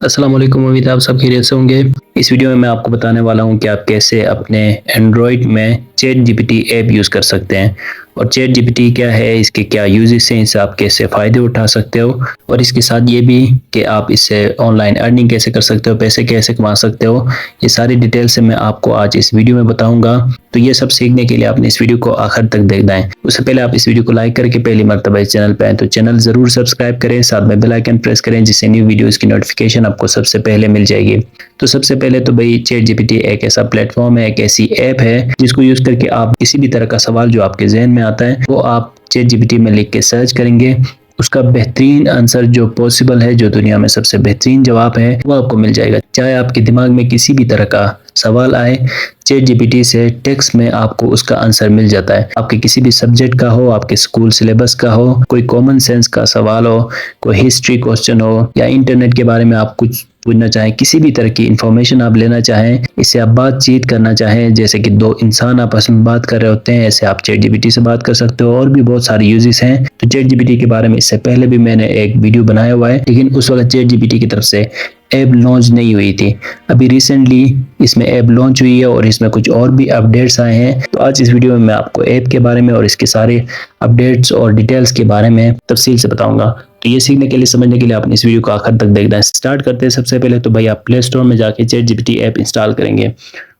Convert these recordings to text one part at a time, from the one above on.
अस्सलाम वालेकुम। उम्मीद है आप सब खैरियत से होंगे। इस वीडियो में मैं आपको बताने वाला हूं कि आप कैसे अपने एंड्रॉयड में चैट जीपीटी ऐप यूज़ कर सकते हैं और चैट जीपीटी क्या है, इसके क्या यूजेस हैं, इससे आप कैसे फ़ायदे उठा सकते हो और इसके साथ ये भी कि आप इससे ऑनलाइन अर्निंग कैसे कर सकते हो, पैसे कैसे कमा सकते हो। ये सारी डिटेल से मैं आपको आज इस वीडियो में बताऊंगा। तो ये सब सीखने के लिए आपने इस वीडियो को आखिर तक देखना है। उससे पहले आप इस वीडियो को लाइक करके पहली मर्तबा इस चैनल पर आए तो चैनल ज़रूर सब्सक्राइब करें, साथ में बेल आइकन प्रेस करें जिससे न्यू वीडियोज़ की नोटिफिकेशन आपको सबसे पहले मिल जाएगी। तो सबसे पहले तो भाई चैट जीपीटी एक ऐसा प्लेटफॉर्म है, एक ऐसी ऐप है जिसको यूज़ करके आप किसी भी तरह का सवाल जो आपके जहन में आता है वो आप चैट जीपीटी में लिख के सर्च करेंगे, उसका बेहतरीन आंसर जो पॉसिबल है, जो दुनिया में सबसे बेहतरीन जवाब है वो आपको मिल जाएगा। चाहे आपके दिमाग में किसी भी तरह का सवाल आए, चैट जीपीटी से टेक्स्ट में आपको उसका आंसर मिल जाता है। आपके किसी भी सब्जेक्ट का हो, आपके स्कूल सिलेबस का हो, कोई कॉमन सेंस का सवाल हो, कोई हिस्ट्री क्वेश्चन हो या इंटरनेट के बारे में आप कुछ पूछना चाहें, किसी भी तरह की इंफॉर्मेशन आप लेना चाहें, इससे आप बातचीत करना चाहें, जैसे कि दो इंसान आपस में बात कर रहे होते हैं, ऐसे आप चैट जीपीटी से बात कर सकते हो। और भी बहुत सारे यूजेस हैं। तो चैट जीपीटी के बारे में इससे पहले भी मैंने एक वीडियो बनाया हुआ है, लेकिन उस वक्त चैट जीपीटी की तरफ से ऐप लॉन्च नहीं हुई थी। अभी रिसेंटली इसमें ऐप लॉन्च हुई है और इसमें कुछ और भी अपडेट्स आए हैं। तो आज इस वीडियो में मैं आपको ऐप के बारे में और इसके सारे अपडेट्स और डिटेल्स के बारे में तफसील से बताऊंगा। तो ये सीखने के लिए, समझने के लिए आपने इस वीडियो को आखिर तक देखना है। स्टार्ट करते हैं। सबसे पहले तो भाई आप प्ले स्टोर में जाके चैट जीपीटी ऐप इंस्टॉल करेंगे।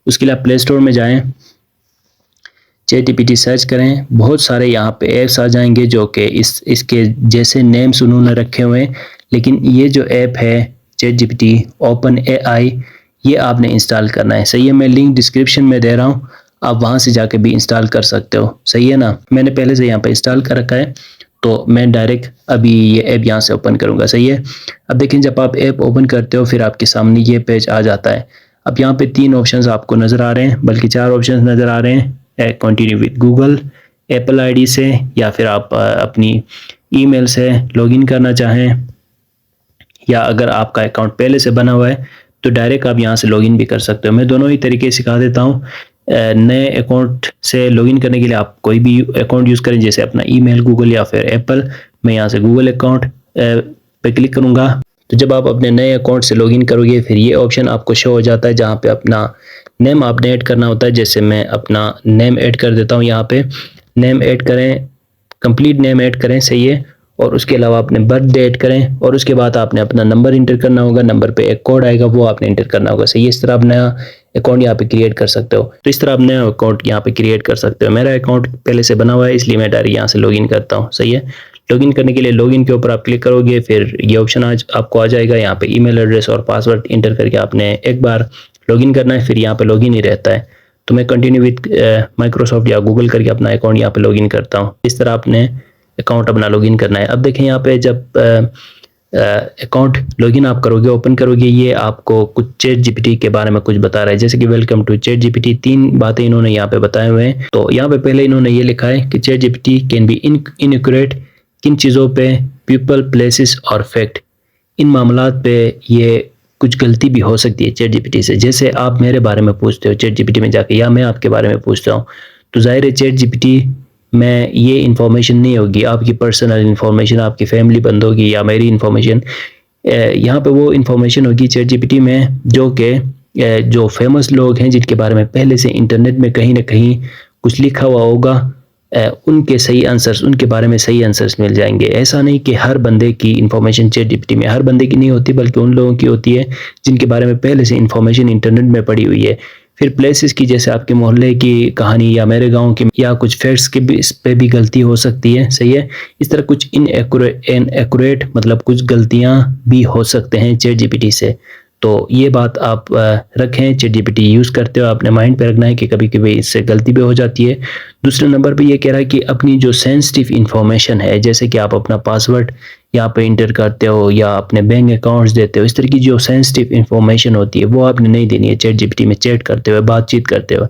उसके लिए आप प्ले स्टोर में जाएं, चैट जीपीटी सर्च करें, बहुत सारे यहाँ पे ऐप्स आ जाएंगे जो कि इसके जैसे नेम्स उन्होंने रखे हुए हैं, लेकिन ये जो ऐप है चैट जीपीटी ओपन एआई, ये आपने इंस्टॉल करना है। सही है, मैं लिंक डिस्क्रिप्शन में दे रहा हूँ, आप वहाँ से जाके भी इंस्टॉल कर सकते हो। सही है ना, मैंने पहले से यहाँ पे इंस्टॉल कर रखा है तो मैं डायरेक्ट अभी ये ऐप यहाँ से ओपन करूँगा। सही है, अब देखें जब आप ऐप ओपन करते हो फिर आपके सामने ये पेज आ जाता है। अब यहाँ पे 3 ऑप्शंस आपको नज़र आ रहे हैं, बल्कि 4 ऑप्शंस नज़र आ रहे हैं। Continue with Google, Apple ID से, या फिर आप अपनी ईमेल से लॉगिन करना चाहें, या अगर आपका अकाउंट पहले से बना हुआ है तो डायरेक्ट आप यहाँ से लॉगिन भी कर सकते हो। मैं दोनों ही तरीके सिखा देता हूँ। नए अकाउंट से लॉगिन करने के लिए आप कोई भी अकाउंट यूज़ करें, जैसे अपना ईमेल, गूगल या फिर एप्पल। मैं यहाँ से गूगल अकाउंट पे क्लिक करूँगा। तो जब आप अपने नए अकाउंट से लॉगिन करोगे फिर ये ऑप्शन आपको शो हो जाता है जहाँ पे अपना नेम आपने ऐड करना होता है। जैसे मैं अपना नेम ऐड कर देता हूँ, यहाँ पे नेम ऐड करें, कंप्लीट नेम ऐड करें। सही है, और उसके अलावा अपने बर्थ डेट करें और उसके बाद आपने अपना नंबर इंटर करना होगा। नंबर पे एक कोड आएगा, वो आपने इंटर करना होगा। सही है, इस तरह आप नया अकाउंट यहाँ पे क्रिएट कर सकते हो। तो इस तरह आप नया अकाउंट यहाँ पे क्रिएट कर सकते हो। मेरा अकाउंट पहले से बना हुआ है इसलिए मैं डायरेक्ट यहाँ से लॉगिन करता हूँ। सही है, लॉगिन करने के लिए लॉगिन के ऊपर आप क्लिक करोगे, फिर ये ऑप्शन आज आपको आ जाएगा। यहाँ पे ईमेल एड्रेस और पासवर्ड इंटर करके आपने एक बार लॉगिन करना है, फिर यहाँ पे लॉगिन ही रहता है। तो मैं कंटिन्यू विद माइक्रोसॉफ्ट या गूगल करके अपना अकाउंट यहाँ पे लॉगिन करता हूँ। इस तरह आपने अकाउंट अपना लॉगिन करना है। अब देखें यहाँ पे जब अकाउंट लॉगिन आप करोगे, ओपन करोगे, ये आपको कुछ चैट जीपीटी के बारे में कुछ बता रहा है, जैसे कि वेलकम टू चैट जीपीटी। 3 बातें इन्होंने यहाँ पे बताए हुए हैं। तो यहाँ पे पहले इन्होंने ये लिखा है कि chat GPT can be inaccurate, किन चीज़ों पे, पीपल, प्लेसेस और फैक्ट, इन मामलात पे ये कुछ गलती भी हो सकती है चैट जीपीटी से। जैसे आप मेरे बारे में पूछते हो चैट जीपीटी में जाके, या मैं आपके बारे में पूछता हूँ, तो जाहिर है चैट जीपीटी में ये इन्फॉर्मेशन नहीं होगी, आपकी पर्सनल इन्फॉर्मेशन, आपकी फैमिली बंद होगी या मेरी इन्फॉर्मेशन। यहाँ पे वो इन्फॉर्मेशन होगी चैट जीपीटी में जो कि जो फेमस लोग हैं, जिनके बारे में पहले से इंटरनेट में कहीं ना कहीं कुछ लिखा हुआ होगा, उनके सही आंसर्स, उनके बारे में सही आंसर्स मिल जाएंगे। ऐसा नहीं कि हर बंदे की इन्फॉर्मेशन चैट जीपीटी में, हर बंदे की नहीं होती, बल्कि उन लोगों की होती है जिनके बारे में पहले से इन्फॉर्मेशन इंटरनेट में पड़ी हुई है। फिर प्लेसेस की, जैसे आपके मोहल्ले की कहानी या मेरे गांव की, या कुछ फैक्ट्स के भी, इस पे भी गलती हो सकती है। सही है, इस तरह कुछ इनएक्यूरेट मतलब कुछ गलतियां भी हो सकते हैं चैट जीपीटी से। तो ये बात आप रखें, चैट जीपीटी यूज़ करते हो आपने माइंड पे रखना है कि कभी कभी इससे गलती भी हो जाती है। दूसरे नंबर पे ये कह रहा है कि अपनी जो सेंसिटिव इंफॉर्मेशन है, जैसे कि आप अपना पासवर्ड यहाँ पे इंटर करते हो या अपने बैंक अकाउंट्स देते हो, इस तरह की जो सेंसिटिव इंफॉर्मेशन होती है वो आपने नहीं देनी है चैट जीपीटी में चैट करते हुए, बातचीत करते हुए।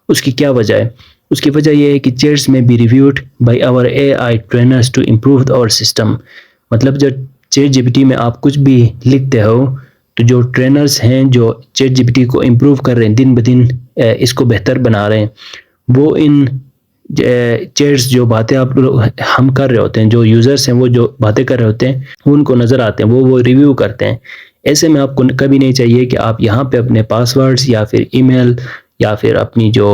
उसकी क्या वजह है? उसकी वजह यह है कि चैट्स में be reviewed by our AI trainers to improve our system. मतलब जब चैट जीपीटी में आप कुछ भी लिखते हो तो जो ट्रेनर्स हैं जो चैट जीपीटी को इम्प्रूव कर रहे हैं, दिन ब दिन इसको बेहतर बना रहे हैं, वो इन चैट्स जो बातें आप हम कर रहे होते हैं, जो यूज़र्स हैं वो जो बातें कर रहे होते हैं, वो उनको नज़र आते हैं, वो रिव्यू करते हैं। ऐसे में आपको कभी नहीं चाहिए कि आप यहाँ पे अपने पासवर्ड्स या फिर ईमेल या फिर अपनी जो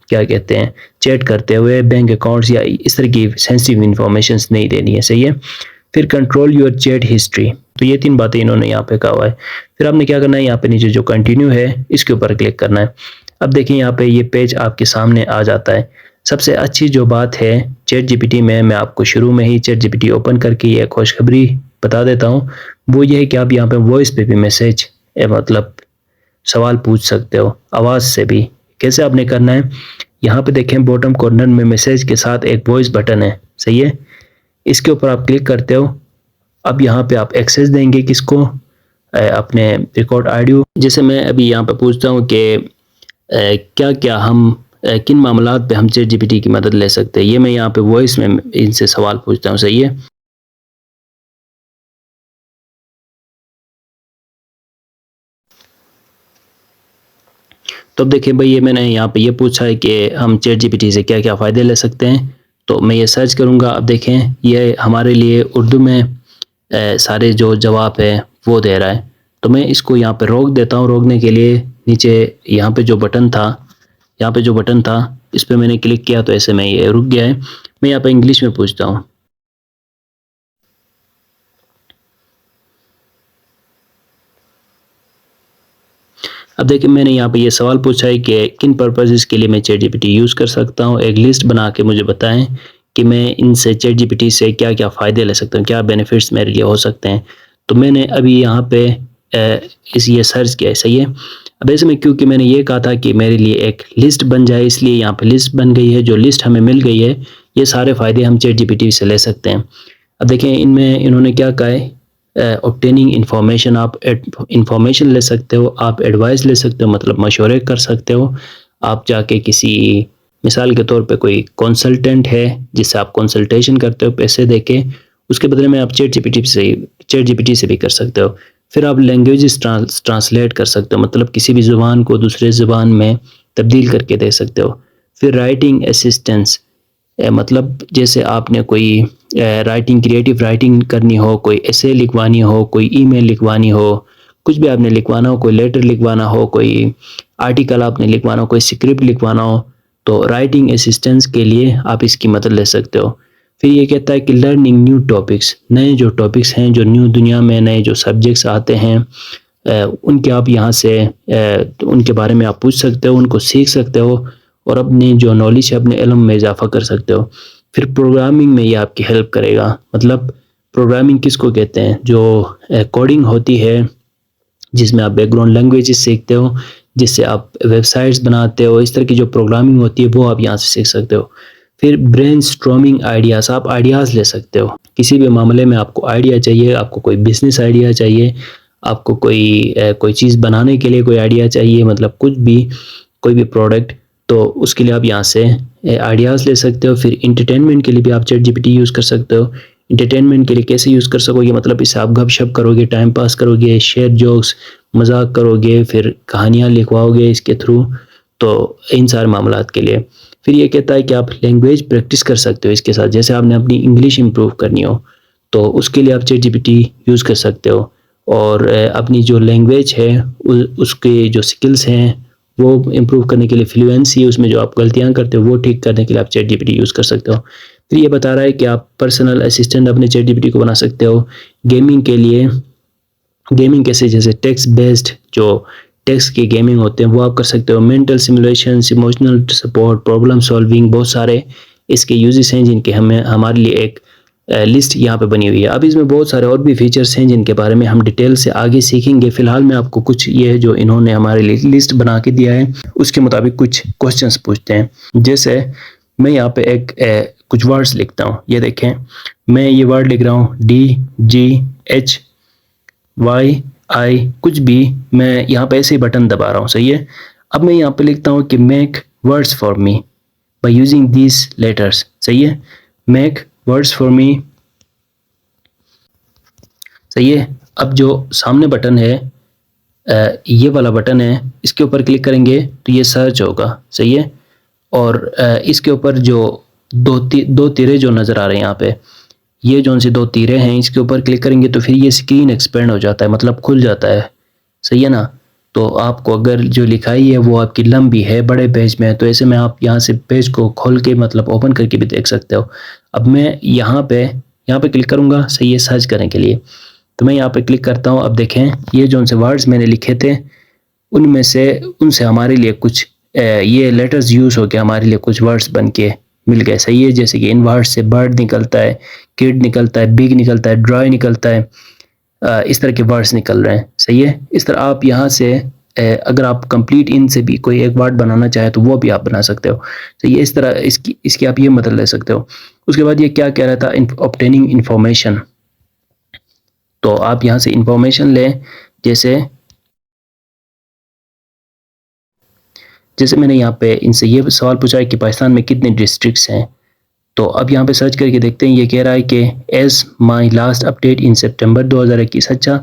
क्या कहते हैं चैट करते हुए बैंक अकाउंट्स या इस तरह की सेंसिटिव इंफॉर्मेशन नहीं देनी है, सही है। फिर कंट्रोल योर चैट हिस्ट्री, तो ये 3 बातें इन्होंने यहाँ पे कहा हुआ है। फिर आपने क्या करना है, यहाँ पे नीचे जो कंटिन्यू है इसके ऊपर क्लिक करना है। अब देखिए यहाँ पे ये पेज आपके सामने आ जाता है। सबसे अच्छी जो बात है चैट जीपीटी में, मैं आपको शुरू में ही चैट जीपीटी ओपन करके ये खुशखबरी बता देता हूँ, वो ये है कि आप यहाँ पे वॉइस पे भी मैसेज मतलब सवाल पूछ सकते हो आवाज़ से भी। कैसे आपने करना है, यहाँ पे देखें बॉटम कॉर्नर में मैसेज के साथ एक वॉइस बटन है, सही है। इसके ऊपर आप क्लिक करते हो। अब यहाँ पे आप एक्सेस देंगे किसको, अपने रिकॉर्ड ऑडियो। जैसे मैं अभी यहाँ पे पूछता हूँ कि क्या क्या हम किन मामलात पे हम चैट जीपीटी की मदद ले सकते हैं, ये मैं यहाँ पे वॉइस में इनसे सवाल पूछता हूँ, सही है। तो अब देखिए भाई ये मैंने यहाँ पे ये पूछा है कि हम चैट जीपीटी से क्या क्या फ़ायदे ले सकते हैं, तो मैं ये सर्च करूँगा। अब देखें ये हमारे लिए उर्दू में सारे जो जवाब है वो दे रहा है। तो मैं इसको यहाँ पे रोक देता हूँ। रोकने के लिए नीचे यहाँ पे जो बटन था, इस पर मैंने क्लिक किया तो ऐसे में ये रुक गया है। मैं यहाँ पे इंग्लिश में पूछता हूँ। अब देखिए मैंने यहाँ पे ये सवाल पूछा है कि किन पर्पसेस के लिए मैं चैट जीपीटी यूज़ कर सकता हूँ, एक लिस्ट बना के मुझे बताएं कि मैं इनसे चैट जीपीटी से क्या क्या फ़ायदे ले सकता हूँ, क्या बेनिफिट्स मेरे लिए हो सकते हैं। तो मैंने अभी यहाँ पे ये सर्च किया है, सही है। अब ऐसे में क्योंकि मैंने ये कहा था कि मेरे लिए एक लिस्ट बन जाए, इसलिए यहाँ पे लिस्ट बन गई है। जो लिस्ट हमें मिल गई है, ये सारे फ़ायदे हम चैट जीपीटी से ले सकते हैं। अब देखें इनमें इन्होंने क्या कहा है, ऑब्टेनिंग इंफॉर्मेशन, आप इंफॉर्मेशन ले सकते हो, आप एडवाइस ले सकते हो, मतलब मशवरे कर सकते हो। आप जाके किसी मिसाल के तौर पे कोई कंसल्टेंट है जिससे आप कंसल्टेशन करते हो पैसे देके, उसके बदले में आप चैट जीपीटी से भी कर सकते हो। फिर आप लैंग्वेजेस ट्रांसलेट कर सकते हो, मतलब किसी भी ज़ुबान को दूसरे ज़ुबान में तब्दील करके दे सकते हो। फिर राइटिंग असिस्टेंस, मतलब जैसे आपने कोई राइटिंग, क्रिएटिव राइटिंग करनी हो, कोई ऐसे लिखवानी हो, कोई ईमेल लिखवानी हो, कुछ भी आपने लिखवाना हो, कोई लेटर लिखवाना हो, कोई आर्टिकल आपने लिखवाना हो, कोई स्क्रिप्ट लिखवाना हो, तो राइटिंग असिस्टेंस के लिए आप इसकी मदद ले सकते हो। फिर ये कहता है कि लर्निंग न्यू टॉपिक्स, नए जो टॉपिक्स हैं, जो न्यू दुनिया में नए जो सब्जेक्ट्स आते हैं, उनके आप यहाँ से उनके बारे में आप पूछ सकते हो, उनको सीख सकते हो और अपनी जो नॉलेज है, अपने इल्म में इजाफा कर सकते हो। फिर प्रोग्रामिंग में ये आपकी हेल्प करेगा, मतलब प्रोग्रामिंग किसको कहते हैं, जो कोडिंग होती है जिसमें आप बैकग्राउंड लैंग्वेजेस सीखते हो, जिससे आप वेबसाइट्स बनाते हो, इस तरह की जो प्रोग्रामिंग होती है वो आप यहाँ से सीख सकते हो। फिर ब्रेन स्ट्रॉमिंग आइडियाज़, आप आइडियाज़ ले सकते हो किसी भी मामले में। आपको आइडिया चाहिए, आपको कोई बिजनेस आइडिया चाहिए, आपको कोई चीज़ बनाने के लिए कोई आइडिया चाहिए, मतलब कुछ भी, कोई भी प्रोडक्ट, तो उसके लिए आप यहाँ से आइडियाज़ ले सकते हो। फिर इंटरटेनमेंट के लिए भी आप चैट जीपीटी यूज़ कर सकते हो। इंटरटेनमेंट के लिए कैसे यूज़ कर सकोगे, मतलब इससे आप गपशप करोगे, टाइम पास करोगे, शेयर जोक्स, मजाक करोगे, फिर कहानियाँ लिखवाओगे इसके थ्रू, तो इन सारे मामलात के लिए। फिर ये कहता है कि आप लैंग्वेज प्रैक्टिस कर सकते हो इसके साथ, जैसे आपने अपनी इंग्लिश इम्प्रूव करनी हो तो उसके लिए आप चैट जीपीटी यूज़ कर सकते हो। और अपनी जो लैंग्वेज है उसके जो स्किल्स हैं वो इम्प्रूव करने के लिए, फ्लुएंसी उसमें जो आप गलतियाँ करते हो वो ठीक करने के लिए आप चैट जीपीटी यूज़ कर सकते हो। फिर ये बता रहा है कि आप पर्सनल असिस्टेंट अपने चैट जीपीटी को बना सकते हो। गेमिंग के लिए, गेमिंग कैसे, जैसे टेक्स्ट बेस्ड जो टेक्स्ट की गेमिंग होते हैं वो आप कर सकते हो। Mental simulation, emotional support, problem solving, बहुत सारे इसके यूजेस हैं जिनके हमारे लिए एक लिस्ट यहाँ पे बनी हुई है। अब इसमें बहुत सारे और भी फीचर्स हैं जिनके बारे में हम डिटेल से आगे सीखेंगे। फिलहाल मैं आपको कुछ ये जो इन्होंने हमारे लिए लिस्ट बना के दिया है उसके मुताबिक कुछ क्वेश्चंस पूछते हैं। जैसे मैं यहाँ पे कुछ वर्ड्स लिखता हूँ, ये देखें मैं ये वर्ड लिख रहा हूँ DGHYI, कुछ भी, मैं यहाँ पे ऐसे ही बटन दबा रहा हूँ, सही है। अब मैं यहाँ पे लिखता हूँ कि make words for me by using these letters, सही है, मेक वर्ड्स फॉर मी, सही है। अब जो सामने बटन है, ये वाला बटन है, इसके ऊपर क्लिक करेंगे तो ये सर्च होगा, सही है। और इसके ऊपर जो दो तीरे जो नज़र आ रहे हैं यहाँ पे, ये जो सी दो तीरे हैं इसके ऊपर क्लिक करेंगे तो फिर ये स्क्रीन एक्सपेंड हो जाता है, मतलब खुल जाता है, सही है ना। तो आपको अगर जो लिखाई है वो आपकी लंबी है, बड़े पेज में है, तो ऐसे में आप यहाँ से पेज को खोल के मतलब ओपन करके भी देख सकते हो। अब मैं यहाँ पे क्लिक करूँगा, सही है, सर्च करने के लिए। तो मैं यहाँ पे क्लिक करता हूँ। अब देखें ये जो से वर्ड्स मैंने लिखे थे उनसे हमारे लिए कुछ ये लेटर्स यूज़ हो के हमारे लिए कुछ वर्ड्स बन के मिल गए, सही है। जैसे कि इन वर्ड्स से बर्ड निकलता है, किड निकलता है, बिग निकलता है, ड्राई निकलता है, इस तरह के वर्ड्स निकल रहे हैं, सही है। इस तरह आप यहाँ से अगर आप कंप्लीट इन से भी कोई एक वर्ड बनाना चाहे तो वो भी आप बना सकते हो। तो ये इस तरह इसकी आप ये मतलब ले सकते हो। उसके बाद ये क्या कह रहा था, ऑब्टेनिंग इंफॉर्मेशन। तो आप यहाँ से इंफॉर्मेशन लें, जैसे मैंने यहाँ पे इनसे ये सवाल पूछा है कि पाकिस्तान में कितने डिस्ट्रिक्ट्स हैं। तो अब यहाँ पे सर्च करके देखते हैं। ये कह रहा है कि as my last update in September 2021। अच्छा,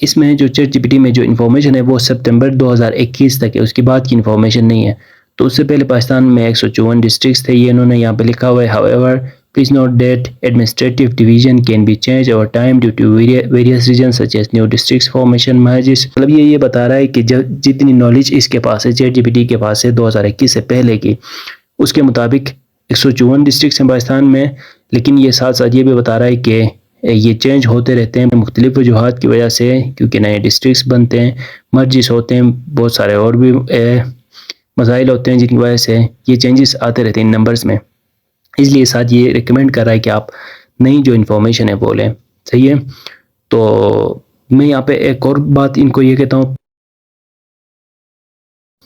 इसमें जो चैट जीपीटी में जो इन्फॉर्मेशन है वो सितंबर 2021 तक है, उसके बाद की इन्फॉर्मेशन नहीं है। तो उससे पहले पाकिस्तान में 154 डिस्ट्रिक्ट्स थे, ये इन्होंने यहाँ पे लिखा हुआ है। However please note that administrative division can be change over time due to various reason such as new districts formation merges. मतलब ये बता रहा है कि जितनी नॉलेज इसके पास है, चैट जीपीटी के पास है 2021 से पहले की, उसके मुताबिक 154 डिस्ट्रिक्ट हैं पाकिस्तान में। लेकिन ये साथ साथ ये भी बता रहा है कि ये चेंज होते रहते हैं मुख्तलिफ वजूहात की वजह से, क्योंकि नए डिस्ट्रिक्ट्स बनते हैं, मर्जिस होते हैं, बहुत सारे और भी मसाइल होते हैं जिनकी वजह से ये चेंजेस आते रहते हैं इन नंबर्स में। इसलिए साथ ये रिकमेंड कर रहा है कि आप नई जो इन्फॉर्मेशन है वो लें, सही है। तो मैं यहाँ पे एक और बात इनको ये कहता हूँ,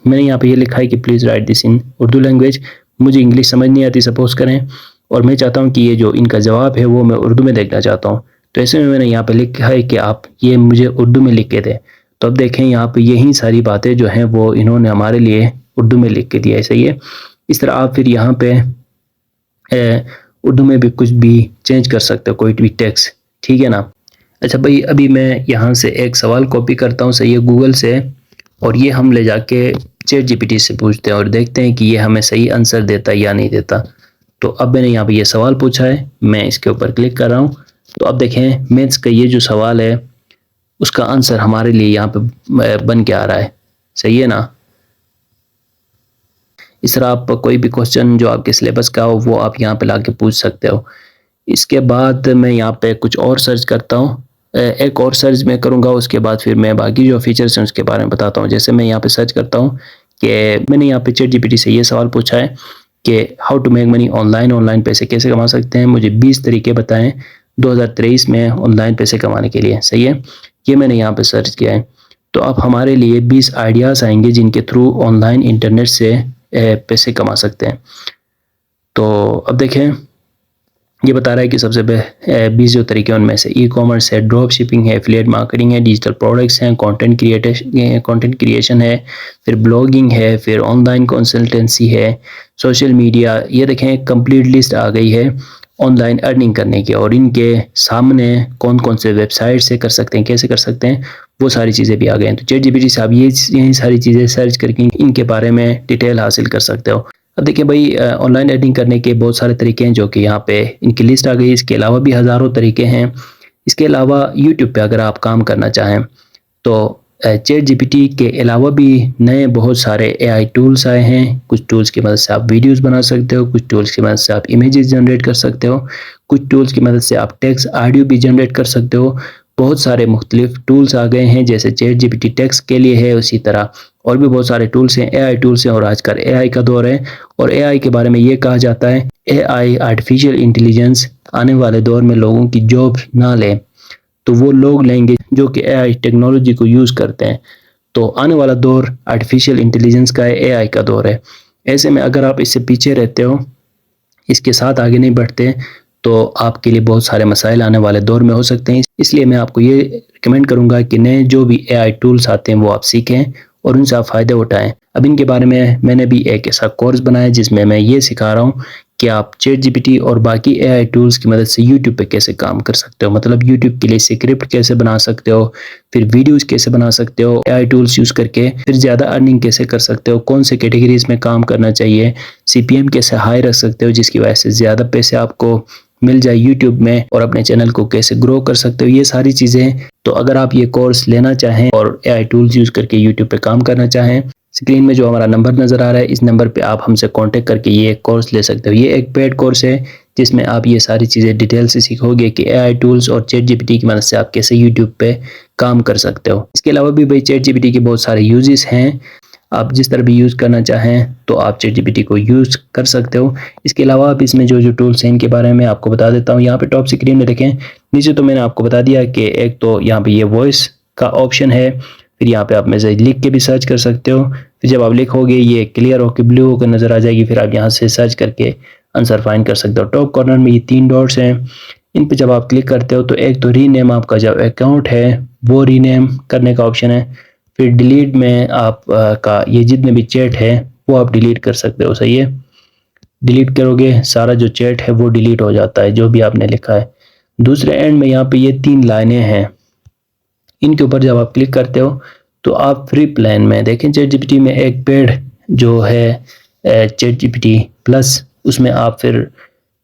मैंने यहाँ पे ये लिखा है कि please write this in Urdu language. मुझे इंग्लिश समझ नहीं आती सपोज करें, और मैं चाहता हूँ कि ये जो इनका जवाब है वो मैं उर्दू में देखना चाहता हूँ। तो ऐसे में मैंने यहाँ पे लिखा है कि आप ये मुझे उर्दू में लिख के दें। तो अब देखें यहाँ पे यही सारी बातें जो हैं वो इन्होंने हमारे लिए उर्दू में लिख के दिया है, सही है। इस तरह आप फिर यहाँ पे उर्दू में भी कुछ भी चेंज कर सकते हो, कोई भी टेक्स्ट, ठीक है ना। अच्छा भाई, अभी मैं यहाँ से एक सवाल कॉपी करता हूँ, सही है, गूगल से, और ये हम ले जाके चैट जीपीटी से पूछते हैं और देखते हैं कि ये हमें सही आंसर देता है या नहीं देता। तो अब मैंने यहाँ पे ये सवाल पूछा है, मैं इसके ऊपर क्लिक कर रहा हूँ। तो अब देखें मैथ्स का ये जो सवाल है उसका आंसर हमारे लिए यहाँ पे बन के आ रहा है, सही है ना। इस तरह आप कोई भी क्वेश्चन जो आपके सिलेबस का हो वो आप यहाँ पे ला के पूछ सकते हो। इसके बाद मैं यहाँ पे कुछ और सर्च करता हूँ, एक और सर्च मैं करूँगा, उसके बाद फिर मैं बाकी जो फीचर्स हैं उसके बारे में बताता हूँ। जैसे मैं यहाँ पे सर्च करता हूँ कि मैंने यहाँ पे चैट जीपीटी से ये सवाल पूछा है कि how to make money online पैसे कैसे कमा सकते हैं, मुझे 20 तरीके बताएं 2023 में ऑनलाइन पैसे कमाने के लिए, सही है। ये मैंने यहाँ पे सर्च किया है। तो अब हमारे लिए 20 आइडियाज़ आएंगे जिनके थ्रू ऑनलाइन इंटरनेट से पैसे कमा सकते हैं। तो अब देखें ये बता रहा है कि सबसे 20 जो तरीके उनमें से ई कॉमर्स है, ड्रॉप शिपिंग है, एफिलिएट मार्केटिंग है, डिजिटल प्रोडक्ट्स हैं, कंटेंट क्रिएशन है, फिर ब्लॉगिंग है, फिर ऑनलाइन कंसल्टेंसी है, सोशल मीडिया। ये देखें कंप्लीट लिस्ट आ गई है ऑनलाइन अर्निंग करने की, और इनके सामने कौन कौन से वेबसाइट से कर सकते हैं, कैसे कर सकते हैं, वो सारी चीज़ें भी आ गई हैं। तो चैट जीपीटी से आप यही सारी चीज़ें सर्च करके इनके बारे में डिटेल हासिल कर सकते हो। अब देखिए भाई, ऑनलाइन अर्निंग करने के बहुत सारे तरीके हैं जो कि यहाँ पे इनकी लिस्ट आ गई। इसके अलावा भी हज़ारों तरीके हैं। इसके अलावा यूट्यूब पे अगर आप काम करना चाहें तो चैट जीपीटी के अलावा भी नए बहुत सारे एआई टूल्स आए हैं। कुछ टूल्स की मदद से आप वीडियोस बना सकते हो, कुछ टूल्स की मदद से आप इमेजेस जनरेट कर सकते हो, कुछ टूल्स की मदद से आप टेक्स्ट ऑडियो भी जनरेट कर सकते हो। बहुत सारे मुख्तलिफ टूल्स आ गए हैं, जैसे चैट जीपीटी टेक्स्ट के लिए है, उसी तरह और भी बहुत सारे टूल्स हैं, एआई टूल्स हैं। और आजकल एआई का दौर है, और एआई के बारे में ये कहा जाता है एआई आर्टिफिशियल इंटेलिजेंस आने वाले दौर में लोगों की जॉब ना ले, तो वो लोग लेंगे जो कि एआई टेक्नोलॉजी को यूज़ करते हैं। तो आने वाला दौर आर्टिफिशियल इंटेलिजेंस का है, एआई का दौर है। ऐसे में अगर आप इससे पीछे रहते हो, इसके साथ आगे नहीं बढ़ते, तो आपके लिए बहुत सारे मसाइल आने वाले दौर में हो सकते हैं। इसलिए मैं आपको ये रिकमेंड करूंगा कि नए जो भी एआई टूल्स आते हैं वो आप सीखें और उनसे आप फ़ायदे उठाएं। अब इनके बारे में मैंने भी एक ऐसा कोर्स बनाया जिसमें मैं ये सिखा रहा हूँ कि आप चैट जीपीटी और बाकी एआई टूल्स की मदद से यूट्यूब पे कैसे काम कर सकते हो, मतलब यूट्यूब के लिए स्क्रिप्ट कैसे बना सकते हो, फिर वीडियोस कैसे बना सकते हो एआई टूल्स यूज़ करके, फिर ज़्यादा अर्निंग कैसे कर सकते हो, कौन से कैटेगरीज में काम करना चाहिए, सीपीएम कैसे हाई रख सकते हो जिसकी वजह से ज़्यादा पैसे आपको मिल जाए यूट्यूब में और अपने चैनल को कैसे ग्रो कर सकते हो, ये सारी चीज़ें। तो अगर आप ये कोर्स लेना चाहें और AI टूल्स यूज़ करके यूट्यूब पे काम करना चाहें, स्क्रीन में जो हमारा नंबर नज़र आ रहा है, इस नंबर पे आप हमसे कांटेक्ट करके ये कोर्स ले सकते हो। ये एक पेड कोर्स है जिसमें आप ये सारी चीज़ें डिटेल से सीखोगे कि AI टूल्स और चैट जीपीटी की मदद से आप कैसे यूट्यूब पे काम कर सकते हो। इसके अलावा भी भाई चैट जीपीटी के बहुत सारे यूजेस हैं, आप जिस तरह भी यूज़ करना चाहें तो आप चैट जीपीटी को यूज़ कर सकते हो। इसके अलावा आप इसमें जो टूल्स हैं इनके बारे में आपको बता देता हूँ। यहाँ पे टॉप स्क्रीन में देखें, नीचे तो मैंने आपको बता दिया कि एक तो यहाँ पे ये वॉइस का ऑप्शन है, फिर यहाँ पे आप मैसेज लिख के भी सर्च कर सकते हो। फिर जब आप लिखोगे ये क्लियर होकर ब्लू होकर नज़र आ जाएगी, फिर आप यहाँ से सर्च करके आंसर फाइंड कर सकते हो। टॉप कॉर्नर में ये 3 डॉट्स हैं, इन पे जब आप क्लिक करते हो तो एक तो रीनेम आपका जो अकाउंट है वो रीनेम करने का ऑप्शन है। फिर डिलीट में आप का ये जितने भी चैट है वो आप डिलीट कर सकते हो। सही है, डिलीट करोगे सारा जो चैट है वो डिलीट हो जाता है जो भी आपने लिखा है। दूसरे एंड में यहाँ पे ये 3 लाइनें हैं, इनके ऊपर जब आप क्लिक करते हो तो आप फ्री प्लान में देखें चैट जीपीटी में एक पेड जो है चैट जीपीटी प्लस, उसमें आप फिर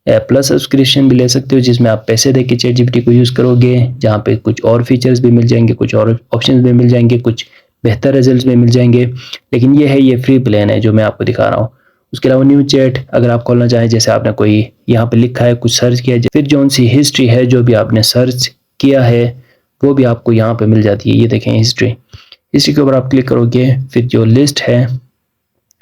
प्लस सब्सक्रिप्शन भी ले सकते हो जिसमें आप पैसे दे के चैट जीपीटी को यूज़ करोगे, जहाँ पे कुछ और फीचर्स भी मिल जाएंगे, कुछ और ऑप्शंस भी मिल जाएंगे, कुछ बेहतर रिजल्ट्स भी मिल जाएंगे। लेकिन ये है, ये फ्री प्लान है जो मैं आपको दिखा रहा हूँ। उसके अलावा न्यू चैट अगर आप खोलना चाहें, जैसे आपने कोई यहाँ पे लिखा है कुछ सर्च किया, फिर जो सी हिस्ट्री है जो भी आपने सर्च किया है वो भी आपको यहाँ पे मिल जाती है। ये देखें हिस्ट्री के ऊपर आप क्लिक करोगे, फिर जो लिस्ट है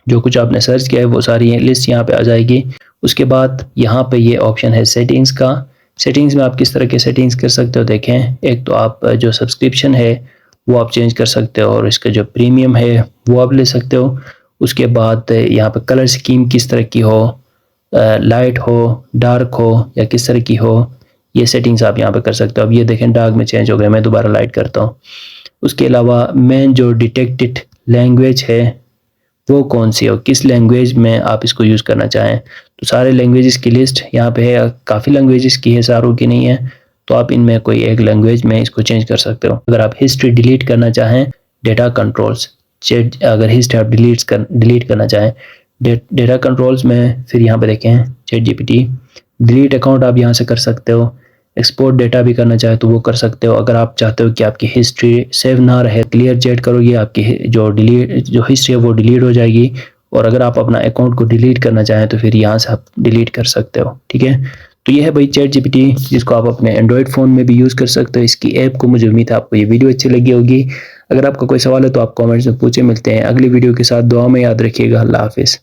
जो कुछ आपने सर्च किया है वो सारी लिस्ट यहाँ पे आ जाएगी। उसके बाद यहाँ पे ये ऑप्शन है सेटिंग्स का। सेटिंग्स में आप किस तरह के सेटिंग्स कर सकते हो देखें, एक तो आप जो सब्सक्रिप्शन है वो आप चेंज कर सकते हो और इसका जो प्रीमियम है वो आप ले सकते हो। उसके बाद यहाँ पे कलर स्कीम किस तरह की हो, लाइट हो, डार्क हो या किस तरह की हो, ये सेटिंग्स आप यहाँ पे कर सकते हो। अब ये देखें डार्क में चेंज हो गया, मैं दोबारा लाइट करता हूँ। उसके अलावा मेन जो डिटेक्टेड लैंग्वेज है वो कौन सी हो, किस लैंग्वेज में आप इसको यूज़ करना चाहें, तो सारे लैंग्वेजेस की लिस्ट यहाँ पे है। काफ़ी लैंग्वेजेस की है, सारों की नहीं है, तो आप इनमें कोई एक लैंग्वेज में इसको चेंज कर सकते हो। अगर आप हिस्ट्री डिलीट करना चाहें, डेटा कंट्रोल्स चैट, अगर हिस्ट्री आप डिलीट करना चाहें डेटा कंट्रोल्स में, फिर यहाँ पे देखें चैट जीपीटी डिलीट अकाउंट आप यहाँ से कर सकते हो। एक्सपोर्ट डेटा भी करना चाहे तो वो कर सकते हो। अगर आप चाहते हो कि आपकी हिस्ट्री सेव ना रहे, क्लियर चैट करोगे आपकी जो हिस्ट्री है वो डिलीट हो जाएगी। और अगर आप अपना अकाउंट को डिलीट करना चाहें तो फिर यहाँ से आप डिलीट कर सकते हो। ठीक है, तो ये है भाई चैट जीपीटी, जिसको आप अपने एंड्रॉयड फ़ोन में भी यूज़ कर सकते हो। इसकी ऐप को मुझे उम्मीद है आपको ये वीडियो अच्छी लगी होगी। अगर आपका कोई सवाल है तो आप कॉमेंट्स में पूछे। मिलते हैं अगली वीडियो के साथ, दुआ में याद रखिएगा। अल्लाह हाफिज़।